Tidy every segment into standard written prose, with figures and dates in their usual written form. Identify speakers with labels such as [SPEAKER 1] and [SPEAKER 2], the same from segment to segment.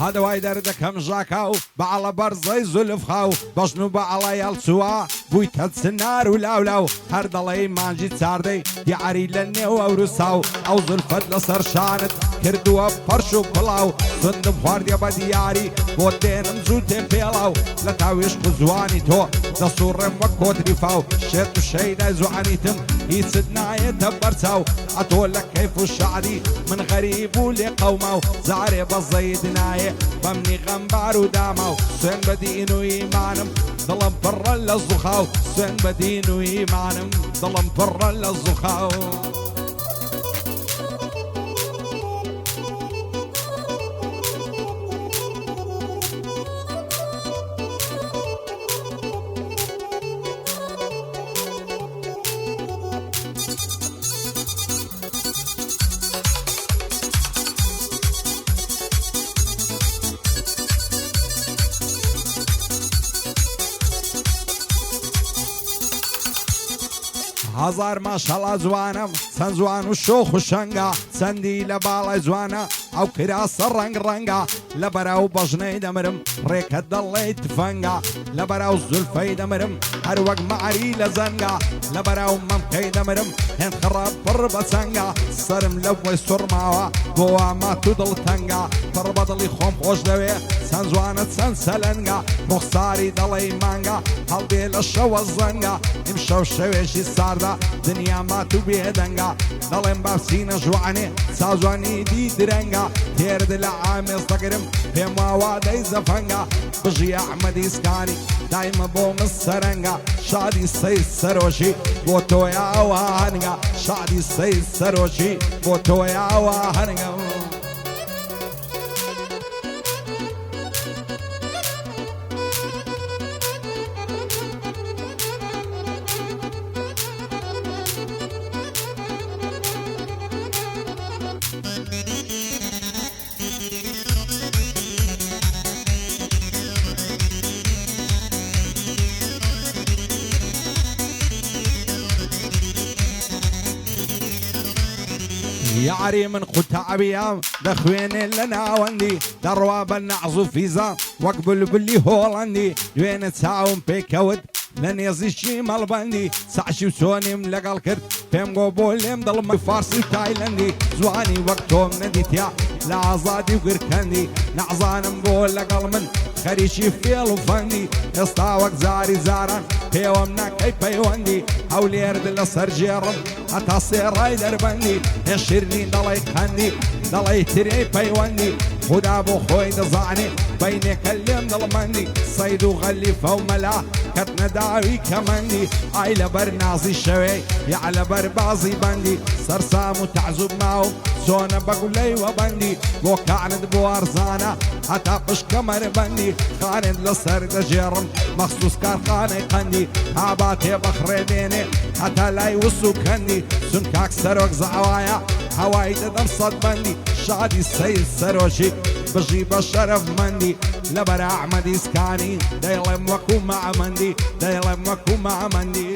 [SPEAKER 1] هەدەوای دەردەکەم ژاکاو بەعڵە بەرزەی زولف خاو بەژن و بەعڵە یەڵچووە بوویتە سنار و لاولاو هەر دەڵێی مانجی چاردەی دیعەری لە نێو ئەوروسا و ئەو زولفەت لەسەر شانت کردووە پەرش و پڵاو سندم خواردیە بە دیاری بۆ دێنم زوو تێم پێڵاو لە تاوێشت و زوانی تۆ دەسوڕێم وەک کۆتری فاو شێت و شەیدای زوعانیتم هیچت نایەتە بەرچاو ئەتۆ لە کەیف و شعری من غەریب و لێ قەوما و زارێ بە زەید نایە بەمنی غەمبار و داما و سوێن بە دین و ئیمانم دڵم پڕە لە زوخاو سوێن بە دین و ئیمانم دڵم پڕە لە زوخاو هزار ماشەڵا جوانم چەند جوان و شۆخ و شەنگە چەندی لە باڵای جوانە ئەو کراسە ڕەنگ ڕەنگە لە بەراو بەژنەی دەمرم ڕێکە دەڵێی تفەنگە لە بەراو زولفەی دەمرم هەر وەک مەعری لە زەنگە لە بەراو مەمکەی دەمرم هێند خڕە پڕ بە چەنگە سرم لە بۆی سوڕماوە بۆ وامات و دڵ تەنگە پڕ بە دڵی خۆم خۆش دەوێ چەند جوانە چەند سەلەنگە ڕوخساری دەڵێی مانگە هەڵدێ لە شەوە زەنگە ئیمشەو شەوێژی ساردا دنیا مات و بێدەنگە دەڵێم باسینە جوانێ سازوانی دی درەنگە تێرد لە ئامێز دەگرم پێم واوادەی زەفەنگە بژی ئەحمەدی سکانی دایمە بۆ من سەرەنگە شادی سەی سەرۆژی بۆ تۆیا ئەوە هەنگە شادی سەی سەرۆژی بۆ تۆیا ئەوە هەنگە یاری من قوتابیام دەخوێنێ لە ناوەندی دەڕوا بە نەعز و فیزا وەک بولبولی هۆڵەندی دوێنە چاوم پێکەوت لە نێزیشی مەڵبەندی ساشی و چۆنیم لەگەڵ کرد پێم گۆ بۆ لێم دڵمە فارسی و تایلەندی جوانی وەک تۆم نەدیتیا لە ئازادی و گرکەندی نەعزانم بۆ لەگەڵ من خەریکی فێڵ و فەندی ئێستا وەک جاری جاران پێوەم ناکەی پەیوەندی هەولێرد لە سەرجێڕم هەتا سێڕای دەربەندی هێشیرنی دەڵی خەندی دەڵی ترێ پەیوەندی خدا بۆ خۆی دەزانێ بەینێکە لێم دڵمەندی سەید و غەلیفە و مەلا کەت نەداوی کەمەندی ئای لەبەر نازی شەوێ یا لەبەر بازی بەندی سەرسام و تەعزوب ماوم چۆنە بەگولەی وەبەندی بۆ کانت بۆ ئەرزانە هەتا پشکە مەربەندی خانت لەسەر دەژێڕم مەخسوس کارخانەی قەندی هابا تێبەخڕێ دێنێ هەتا لای وس و کەندی چون کاک سەرۆک زەوایە هەوای دەدەم سەد بەندی شادی سەید سەرۆژی بژی بە شەرەفمەندی لەبەر ئەحمەدی سکانی دەیڵێم وەکو مەعمەندی دەیڵێم وەکو مەعمەندی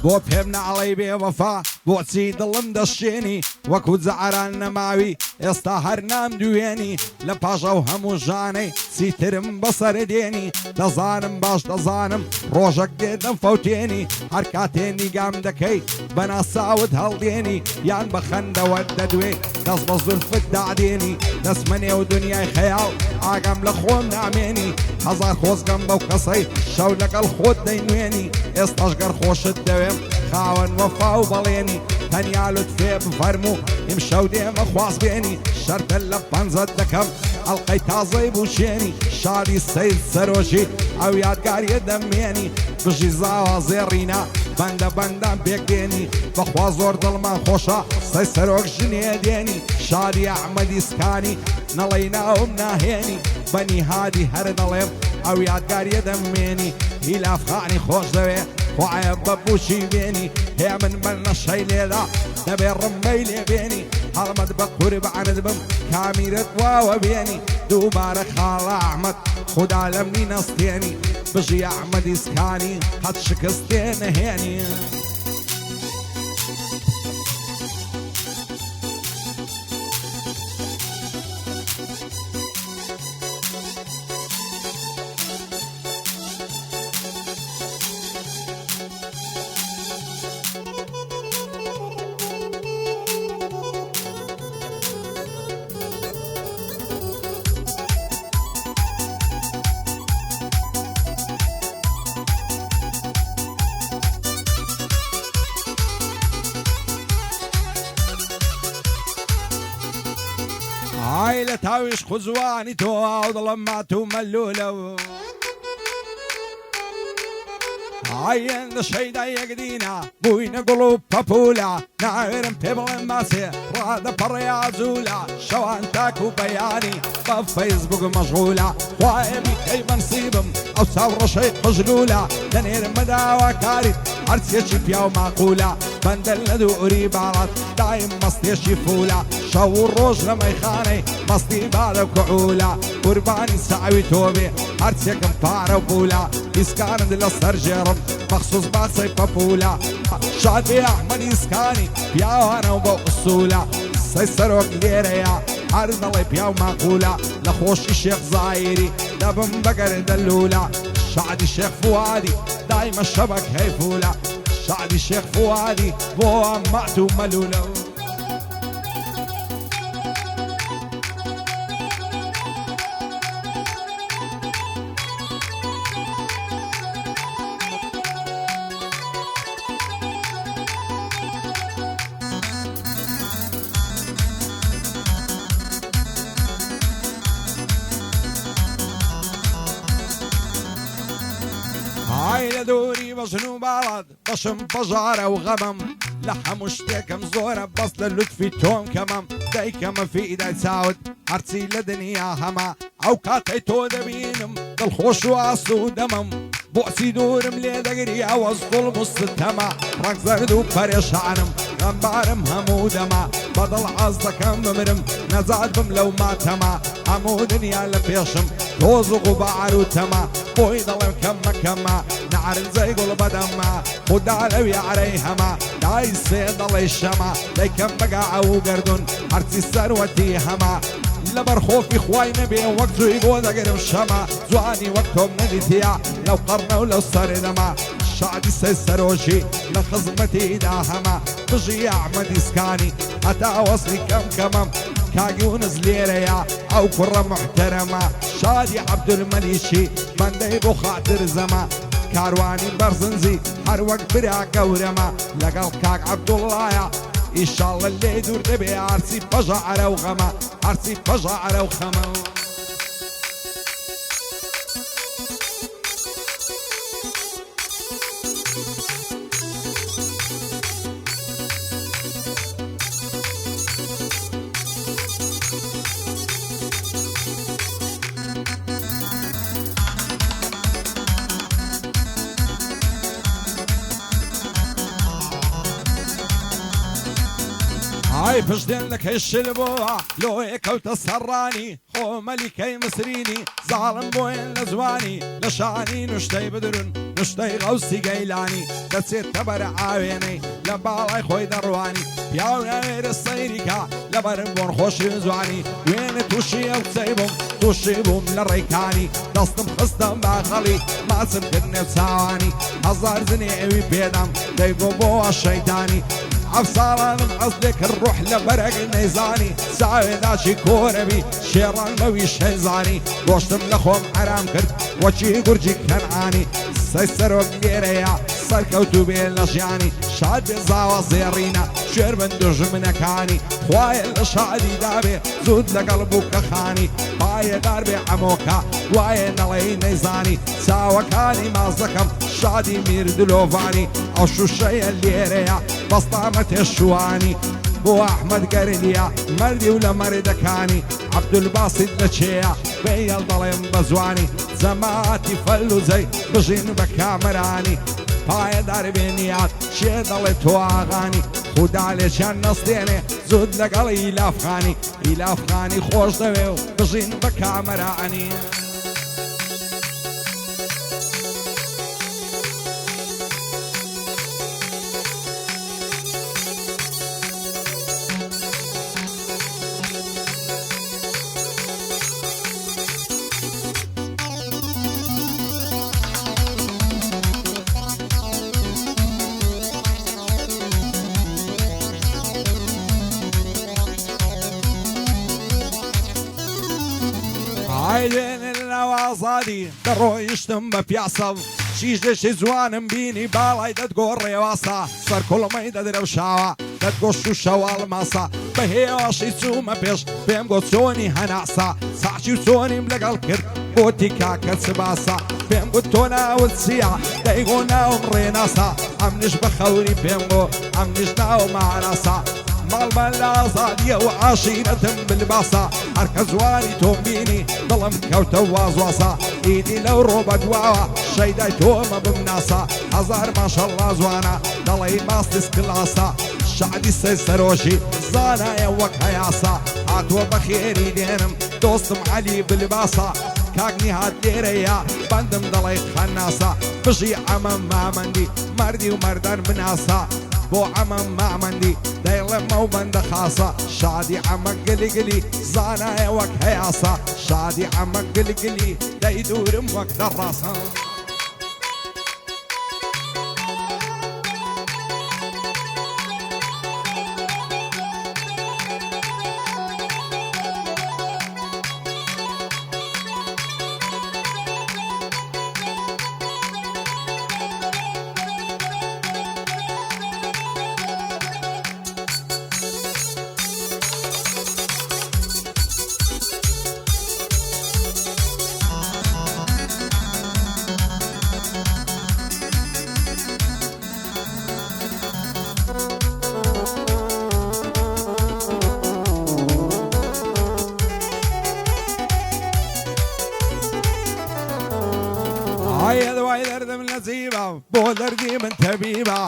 [SPEAKER 1] بۆ پێم ناڵەی بێوەفا بۆچی دڵم دەشێنی وەکو جەعران نەماوی ئێستا هەر نام دوێنی لە پاژە و هەموو ژانەی چیترم بەسەر دێنی دەزانم باش دەزانم ڕۆژەک دێدەم فەوتێنی هەر کاتێ نیگام دەکەی بەناساوت هەڵدێنی یان بە خەندەوە دەدوێ دەست بە زولفت دادێنی دەسمەنێ و دنیای خەیاڵ ئاگام لە خۆم نامێنی هەزار خۆزگەم بەو کەسەی شەو لەگەڵ خۆت دەینوێنی ئێستاش گەر خۆشت دەوێم خاوەن وەفا و بەڵێنی تەنیا لوتفێ بفەرموو ئیمشەو دێمە خواست بێنی شەرتە لە پەنجەت دەکەم ئەڵقەی تازەی بوشێنی شادی سەید سەرۆژی ئەو یادگاریە دەمێنی بژی زاوە زێڕینا بەندە بەندان پێکدێنی بەخوا زۆر دڵمان خۆشە سەی سەرۆک ژنێ دێنی شادی ئەحمەدی سکانی نەڵەی ناوم ناهێنی بەنی هادی هەر دەڵێم ئەو یادگاریە دەمێنی هیلا ئەفغانی خۆش دەوێ خوایە بەبووشی بێنی هێ من نەشەی لێدا دەبێ ڕمبەی لێبێنی هەڵمەت بە قوربانت بم کامیرت واوە بێنی دووبارە خاڵە ئەحمەد خوددا لەمنی نەستێنی بژی ئەحمەدی سکانی هەت شکستێ نەهێنی عائلة تاويش خزواني تو وظلماتو ملولو عين الشيدا يقدينا بوين قلوب بابولا نايرم بيبل ماسي راد بريا زولا شوان تاكو بياني بفيسبوك مشغولة وايمي كيف نصيبم او ثورة شيء مجلولة دنير مدى وكارث عرسيشي بياو معقولة بندل دوري بارات دايم مستيشي فولا شو الروج لما يخاني مصدي بالك وعولا قرباني سعوي توبي عرسيكم بارا وبولا إسكان للصر جرم مخصوص باصي بابولا شادي أحمد إسكاني بياوانا وبأصولا سيسروك ليريا عرض الله بياو معقولا لخوش الشيخ زايري دبن بقر دلولا شعدي الشيخ فؤادي دايما الشبك هيفولا شعدي الشيخ فؤادي بو أمعتو ملولا عائلة دوري بشنو بعض بشم بجارة وغمم لحم وشتيكم زورة بس للطفي توم كمم دايكم في ايدي ساود عرسي لدنيا هما او كاتي تو دبينم دالخوش واسو دمم بوسي دورم ليدقري اوز ظلم الستما رق زردو بريشانم غنبارم همو دما بدل عزدكم بمرم نزاد بم لو ما تما همو دنيا لفيشم توزق وبعرو تما بوي ضلم كما نعرل زي قلب دما خدا لوي عليهما داي سيد الله الشما ليكم بقى او قردن عرسي سروتي هما لبر خوفي خواي نبي وقتو يقول اقرب الشما زواني وقتهم نديتيا لو قرنا ولو صار دما شعدي سيسروشي لخزمتي داهما بجي احمد اسكاني حتى وصلي كمم كاقي ونزليريا او كرة محترمة شادي عبد المليشي من ديبو خاطر زما كارواني برزنزي هر وقت برا قورما لقل كاك عبد الله إن شاء الله اللي يدور دبي عرسي بجعرة وغما عرسي بجعرة وخما هاي بجدين لك هالشلبوع لو يكوت السراني خو ملكي مسريني ظالم بوين لزواني لشاني نشتي بدرن نشتي غوسي قيلاني دسيت تبر عاويني لبالاي خوي درواني بياونا غير الصيريكا لبربون خوش زواني وين توشي او تسيبهم توشيبهم للريكاني دستم خستم باخلي ما سمكن بساواني هزار زنيعي بيدم ديقو بوا الشيطاني عفصارانم قصدك الروح لبرق نيزاني ساوي داشي كوربي شيران موي شيزاني روشتم لخوم حرام كرد وشي قرجي كنعاني سيسروك ليريا سركوتو بين لشياني شاد بزاوة زيرينا شير من دوج منكاني خواي الشادي دابي زود لقلبك خاني باي داربي عموكا واي نلي نيزاني ساوى كاني مازكم شادي مير دلوفاني او شو الشي الليريا بسطامة الشواني بو أحمد قرنيا مردي ولا مردكاني عبد الباسط لشيا بيل ضليم بزواني زماتي فلو زي بجين بكامراني پای دار بینیات چه دل تو آغانی خدا لشان نستینه زود لگل ایلاف خانی خوش دویو بجین بکامرانی عيلين النواصادي درو يشتم ببياسب شيش زوانم بيني بالاي تقول ريواسا صار كل ما يدرب شاوا تقول شو شوال ماسا بهيوشي سوما بيش بهم قد سوني هناسا ساعشي سوني ملقى الكرد قوتي كاكا سباسا بهم قد تونا والسيا دايقونا ومريناسا عم نشبه خوري بهم قو عم نشنا ومعناسا مال بلازادية وعشيرة بالباسا هركز واني توميني ظلم كوتا وازواسا ايدي لو روبا دواوا شيداي توما بمناسا هزار ما شاء الله زوانا ضلي باستس كلاسا شعدي سيسروشي زانا يوك هياسا عطوة بخيري دينم دوستم علي بالباسا كاقني هاد ديريا بندم ضلي خناسا بشي عمم ما مندي مردي ومردان بناسا بو عمم ما مندي دايلم مو بند خاصة شادي عمك قلي قلي زانا وك هياسة شادي عمك قلي قلي دايدور وقت الراسة هاي دواي درد من نزيبة بو دردي من تبيبة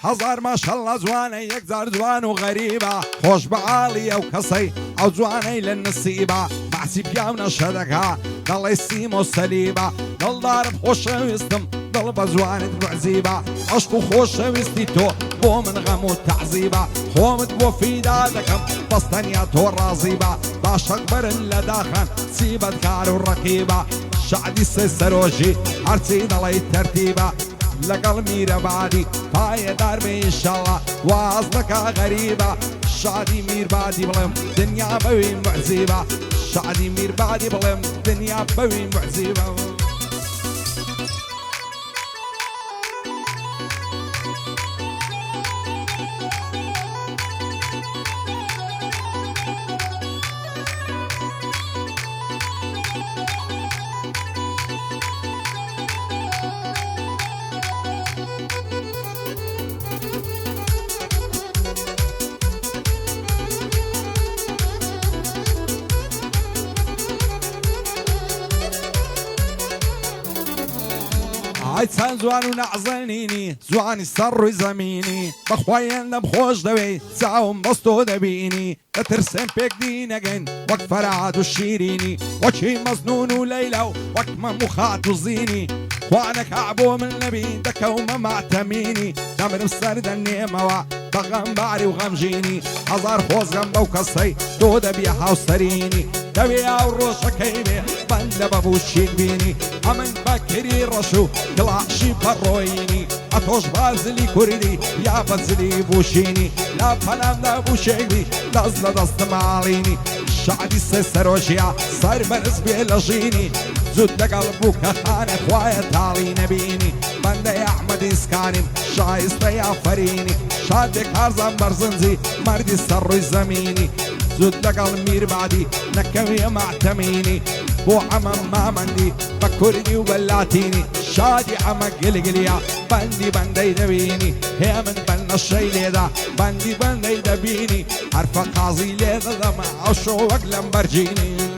[SPEAKER 1] هزار ما شاء الله زواني يكزار زوان وغريبة خوش بعالي او كسي او زواني للنسيبة معسي بيامنا شدكها ضل يسيمو السليبة ضل ضارب خوش ويستم ضل بزواني بعزيبة عشقو خوش ويستيتو بو من غمو التعزيبة خومت بو في دادكم بسطنيا تو الرازيبة باش اكبر لداخن سيبة كارو الرقيبة شعدي سيسروشي عرسي ضلي الترتيبة لقل ميرا بعدي فاي دارمي ان شاء الله واصلك غريبة شعدي مير بعدي بلم دنيا بوي معزيبة شعدي مير بعدي بلم دنيا بوي معزيبة عيسان زوان ونعزلنيني زواني السر زميني بخوين بخوش دوي ساوم بسطو دبيني ترسم بيك دينجن وك فرعات الشيريني وشي مزنون وليلة وك مخات وزيني وانا كعبو من نبي دكوما معتميني تمر بسرد النيمة بغم باري وغمجيني هزار خوز غمبا وكسي دودة بيها وسريني دبيا وروشا كيبي بند بابوشيك بيني امن بكري رشو كلاشي برويني اتوش بازلي كوريدي يا بازلي بوشيني لا بلام دا بوشيكي لازلا دست ماليني شعبي سيسروشيا صار برز بيلجيني زود لقلبو كخانة خوايا تالي نبيني بند يا احمد اسكاني شايستا يا فريني شادك هارزان برزنزي مردي سر زميني زود لقل مير بعدي نكوي معتميني بو عمم ما مندي بكردي وبلاتيني شادي عمك قلقليا بندي بندي دبيني هي من بنا الشي ليدا بندي بندي دبيني عرفة قاضي ليدا دمع وشوق لمبرجيني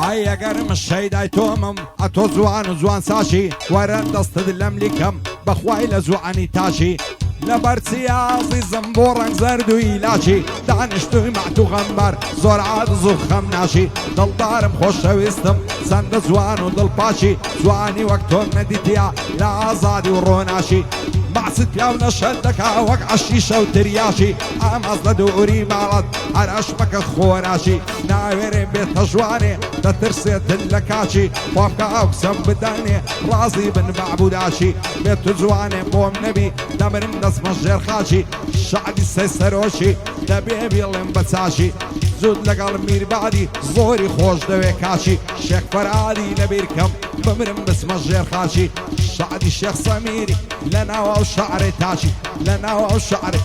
[SPEAKER 1] هيا قرم الشيداي تومم اتو زوان وزوان ساشي ورد دست لملكم بخواي لزواني تاشي لبرتي عزي زنبورن زرد ويلاشي دانشتو معتو غمبر زور عاد زوخم ناشي دل دارم خوش ويستم سند زوان ودل باشي زواني وقتو نديتيا لعزادي وروناشي بعصت يا ونشدك وقع الشيشة وترياشي عمز لدوري مالد عرش بك خوراشي ناويرين بيت جواني تترسيت اللكاشي وفكا اقسم بداني رازي بن معبوداشي بيت جواني بوم نبي دمر الناس مجر خاشي شعبي سيسروشي دبيبي اللي زود لقال مير بعدي زوري خوش دوي كاشي شيخ فرادي لبيركم بمرم بس مجر خاشي شعبي الشيخ سميري لنا وشعري تاشي لنا وشعري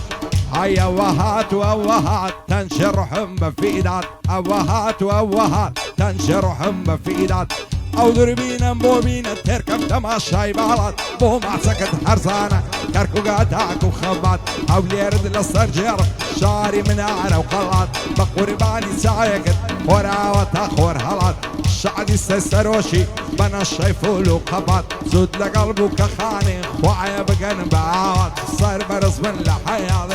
[SPEAKER 1] هيا وهات ووهات تنشرحهم بفيدات اوهات ووهات تنشرحهم بفيدات او دربينا بوبينا تركب تماشاي بالات بو معسكت حرزانة كركو قاتاك وخبات او ليرد للسرجر شاري من عنا وقلات بقرباني سايقت وراوة خور هلات شعدي سيسروشي بنا الشيفول وقبات زود لقلبو كخاني وعيا بقن بعوات صار برز من لحياضي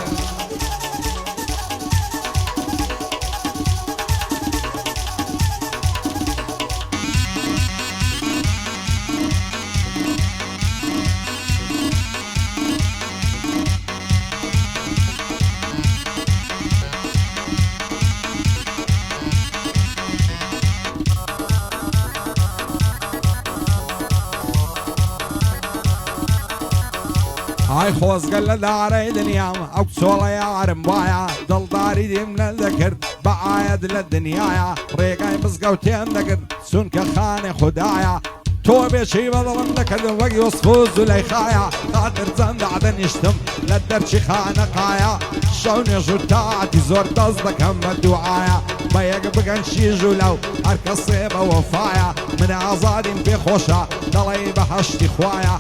[SPEAKER 1] هاي خوز قل داري دنيا او كسولا يا عرم بايا دل داري دي من الذكر بعايد للدنيا ريقاي مزقوتين ذكر سنك خاني خدايا توبي شي بضل ذكر وقي وصفوز وليخايا خاطر زند عدن يشتم للدرشي خانقايا شوني جوتاتي زور تصدق هم الدعايا بيق بقن شي جولو ارك الصيبة وفايا من عزادي في خوشة دلي بحشتي خوايا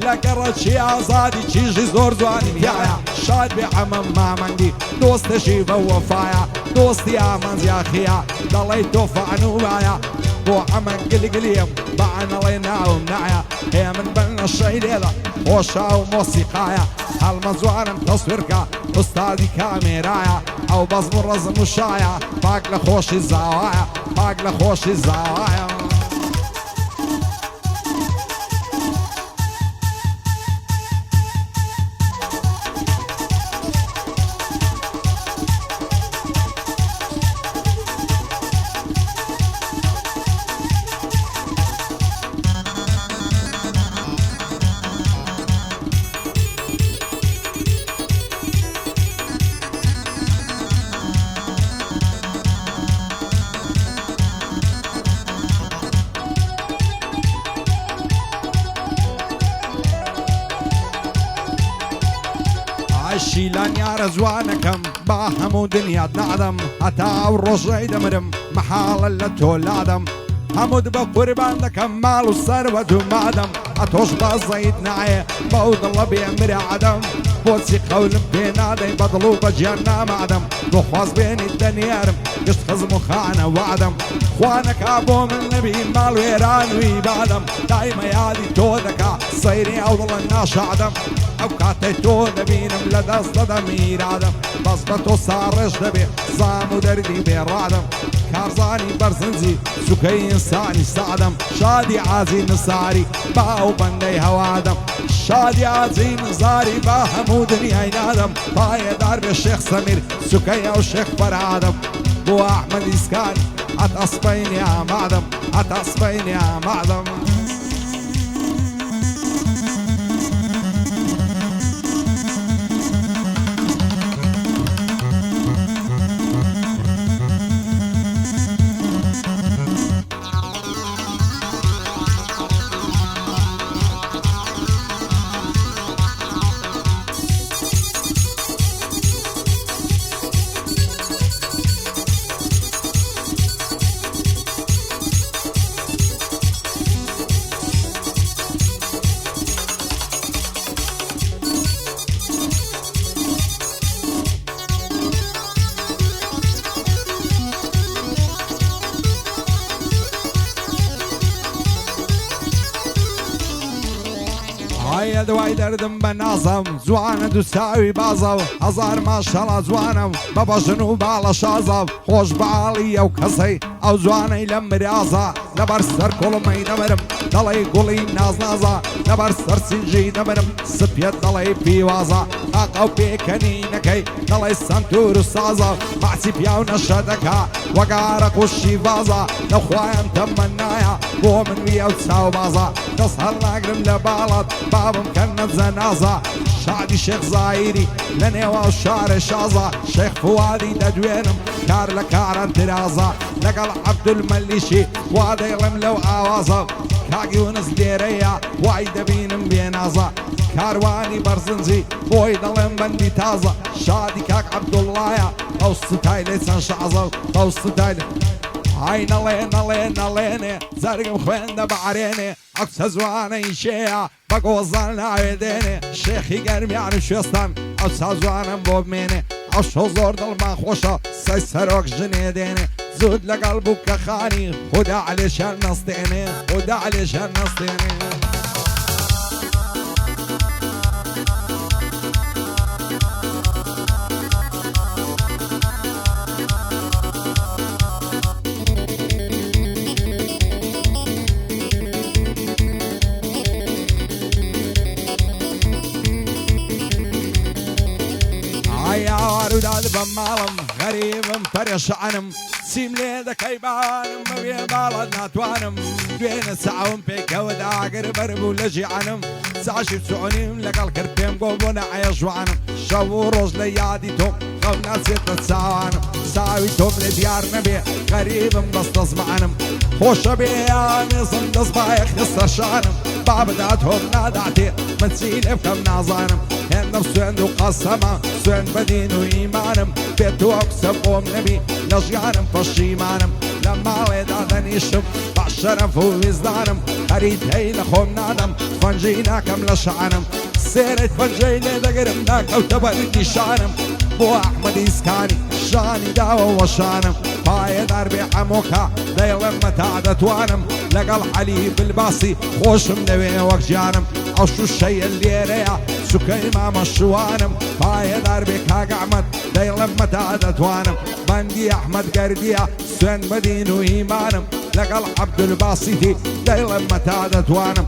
[SPEAKER 1] لقرد شي عزادي تيجي زور زواني بيايا شاد بعمم ما مندي دوست شيفة وفايا دوستي امانز يا خيا دلي توفى نوبايا بو عمن قلقليم بعنا لينا ومنايا هي من بلنا الشي ليلة خوشة وموسيقايا هالمزوارم تصويركا استاذي كاميرايا او بزمر رزم وشايا باق لخوش الزوايا باق لخوش الزوايا الشيلان يا رزوانكم باهم دنيا نعدم حتى الرجع دمرم محال اللي تولادم حمود بقربان لكم مال والثروة ومعدم اتوش بزيد نعي بود الله بيمر عدم بوسي قول بينادي بضلو بجينا معدم بخواز بين الدنيارم يشتخز مخانا وعدم خوانك ابو من نبي مال ويران ويبادم دايما يادي تودكا صيري اوضل الناش عدم او كاتي تو نبينم لدس لدمير عدم بصبتو صارش دبي صامو دردي بيرادم كارزاني برزنزي سكي انساني سعدم شادي عازي نصاري باو و بەندەی هەوادەم شادیاجی نزاری با هەموو دنیای نادەم پایەدار بێ شێخ سەمیر سوکەی ئەو شێخ فەرهادەم بۆ ئەحمەدی ئیسکانی ئەتەسبەینی ئامادەم ئەتەسبەینی ئامادەم هەیە دوای دەردم بە نازم جوانە دووساوی بازە و هەزار ماشەڵا جوانم بە بەژن و باڵە شازە خۆش باڵی ئەو کەسەی ئەو جوانەی لە مرازە لەبەر سەر کوڵمەی دەبرم دەڵێ گوڵی نازنازە لەبەر سەر سینجی دەبرم سپێت دەڵێ پیوازە ئاقا و پێکەنینەکەی دەڵێ سەنتور و سازە ماچی پیا و نەشە دەکا وەگارە قوشی بازە لەخوایان تەمەنایە بۆ من وی ئەو چاوبازە دەست هەڵناگرم لە باڵات بابم کەنە جەنازە شادی شێخ زایری لە نێوە شارە شازە شێخ فوادی دەدوێنم کار لە کاران ترازە لەگەڵ عەبدولمەلیشی وا دەیڵم لەو ئاوازە کاگی ونس لێرەیە وای دەبینم بێنازە کاروانی بەرزنجی بۆی دەڵێم بەندی تازە شادی کاک عەبدوڵڵایە ئەو ستایلێ چەند شازە ئەو ستایلێ ئای نەڵێ نەڵێ نەڵێنێ زەرگم خوێندە بەعرێنێ ئەو چە جوانەی شێیە بە گۆزان ناوێ دێنێ شێخی گەرمیان و شوێستان ئەو چا جوانم بۆ بمێنێ ئەو شۆ زۆر دڵمان خۆشە سەی سەرۆک ژنێ دێنێ زود لەگەڵ بوو کە خانی خوددا عەلێشان نەستێنێ خوددا عەلێشان نەستێنێ داد بەماڵم غەریبم پەرێشانم چیم لێ دەکەی بانم بەوێ باڵەت ناتوانم دوێنە چاوم پێکەوە داگر بەربوو لە ژیانم چاشی چۆنیم لەگەڵ کرد پێم گۆ بۆ نەعەیە ژوانم شەو و ڕۆژ لە یادی تۆم غەو ناچێتە چاوانم چاوی تۆم لێ دیار نەبێ غەریبم بەستە زمانم خۆشە بێ یانێزم دەست بایەک خستە شانم بابدا تۆم ناداتێ من چی لێ بکەم نازانم هێندەم سوێند و قەسەمە سوێند بەدین و ئیمانم بێت تۆ قسە بۆم نەبی لە ژیانم پەشیمانم لە ماڵێدا دەنیشم با شەرەف و ویزدانم هەریت هەی لە خۆم نادەم فەنجەی ناکەم لە شانم سێرەت فەنجەی لێ دەگرم ناکەوتە بەری شانم بۆ ئەحمەدی ئیسکانی شانی داوە وەشانم پایەدار بێ هەمووکە دەیڵێم مەتا دەتوانم لەگەڵ عەلی بلباسی خۆشم دەوێ وەک گیانم ئەو شوشەیە لێرەیە سوکەی مامە شوانم پایەدار بێ کاک ئەحمەد دەیڵێم مەتا دەتوانم بەندی ئەحمەد گەردیە سوێند بەدین و ئیمانم لەگەڵ عەبدولباسیتی دەیڵێم مەتا دەتوانم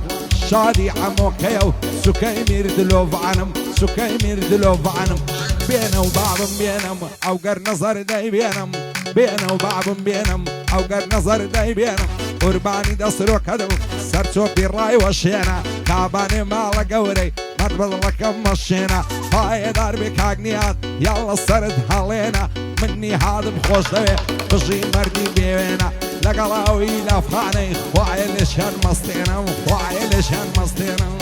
[SPEAKER 1] شادی هەمووکەیە و سوکەی میردلۆڤانم سوکەی میردلۆڤانم بێنە و بابم بێنم ئەو گەر نەزەر دەیبێنم بێنە و بابم بێنم ئەو گەر نەزەر دەیبێنم قوربانی دەسرۆکەدە و سەرچۆپی ڕای وەشێنە کابانێ ماڵە گەورەی مەربەڵەکەم مەشێنە پایەدار بێ کاگنیات یاڵە سەرت هەڵێنە منی هادم خۆش دەوێ بژی مەردی بێوێنە لەگەڵاوی لافخانەی خوایە لێشیان مەستێنم خوایە لێشیان مەستێنم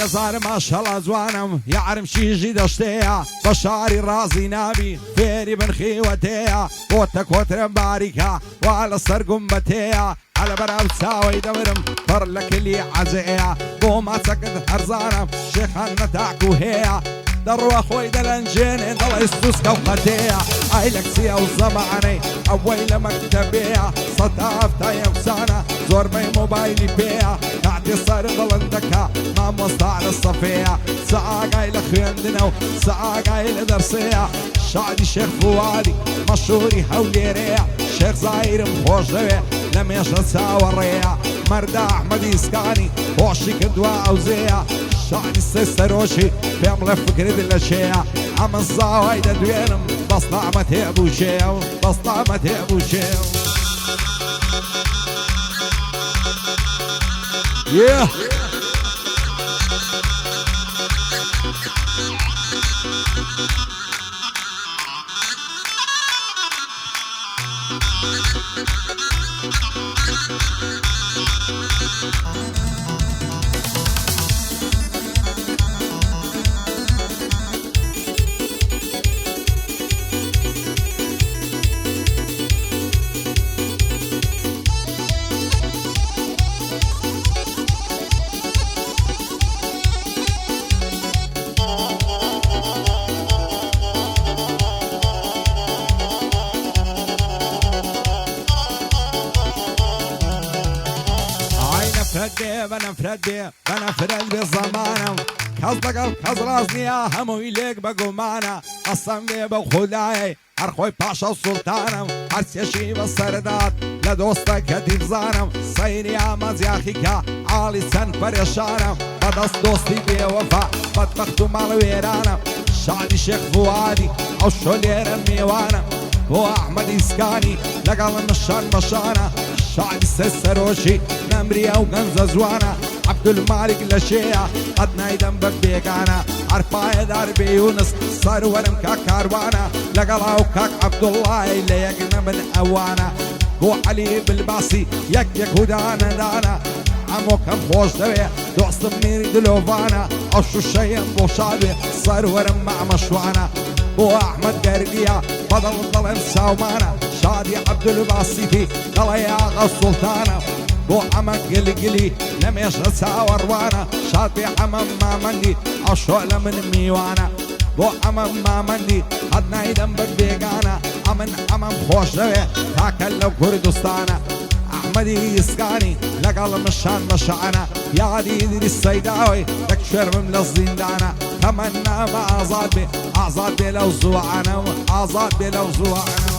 [SPEAKER 1] هزار ماشەڵا جوانم یارم شیژی دەشتەیە بە شاری ڕازی نابی فێری بنخیوەتەیە بۆتە کۆترە باریکە وا لە سەر گومبەتەیە على برا بتساوي دمرم فر لك اللي عزيها بو ما سكت هرزانم شيخان نتاعكو هي دروا خوي دلنجيني ضل يستوسكا وخديها عيلك سيا وزمعني أويل مكتبيها صداف تايم سنة زور بي موبايلي بيها تعطي صار ضلندكها ما مصدع للصفية ساعة قايل خيندنا ساعة قايل درسيها شعدي شيخ فوادي مشهوري حولي ريع شيخ زاير مخوش دوي لم يشرد ساوى الريع مرد أحمد يسكاني وشي كدوا أوزيها شعدي السيستروشي بيعمل فكرة الأشياء عم الزاوي دوينم بس طعمة ابو شيو بس طعمة ابو شيو yeah. بنا فرد بزمانم کس دقل کس رازنیا هموی لیک بگو معنا قسم بی بو خدای هر خوی پاشا و سلطانم هر سیشی و سرداد لدوستا کدیب زانم سیری آمد یاخی که عالی سن پریشانم بدست دوستی بی وفا بدبخت و مال ویرانم شعدی شیخ فوادی او شولیر میوانم و احمد اسکانی لقل مشان مشانه شعدي السروشي نمريا وغنزة زوانا عبد المالك لشيا قد نايدم ببيقانا عرفايا داربي يونس صار ورم كاكاروانا لقلا وكاك عبد الله اللي يقنا من اوانا بو علي بالباسي يك ودانا دانا عمو كم خوش دوي دوست ميري دلوفانا اشو الشيم بو شعبي صار ورم مع مشوانا بو احمد قرقيا بدل الظلم ساومانا شادي عبد الباسطي قال يا غا السلطانة بو عمك قلي لم يشرد ساور وانا شادي عمم ما مندي عشوء من ميوانا بو عمم ما مندي قد نايدم ببيقانا عمم خوش دوي تاكل لو كردستانا احمدي يسكاني لقال مشان مشانا يا عديد السيداوي لك شرب من الزندانة تمنى ما أعزاد بي لو زوانا أعزاد بي لو زوانا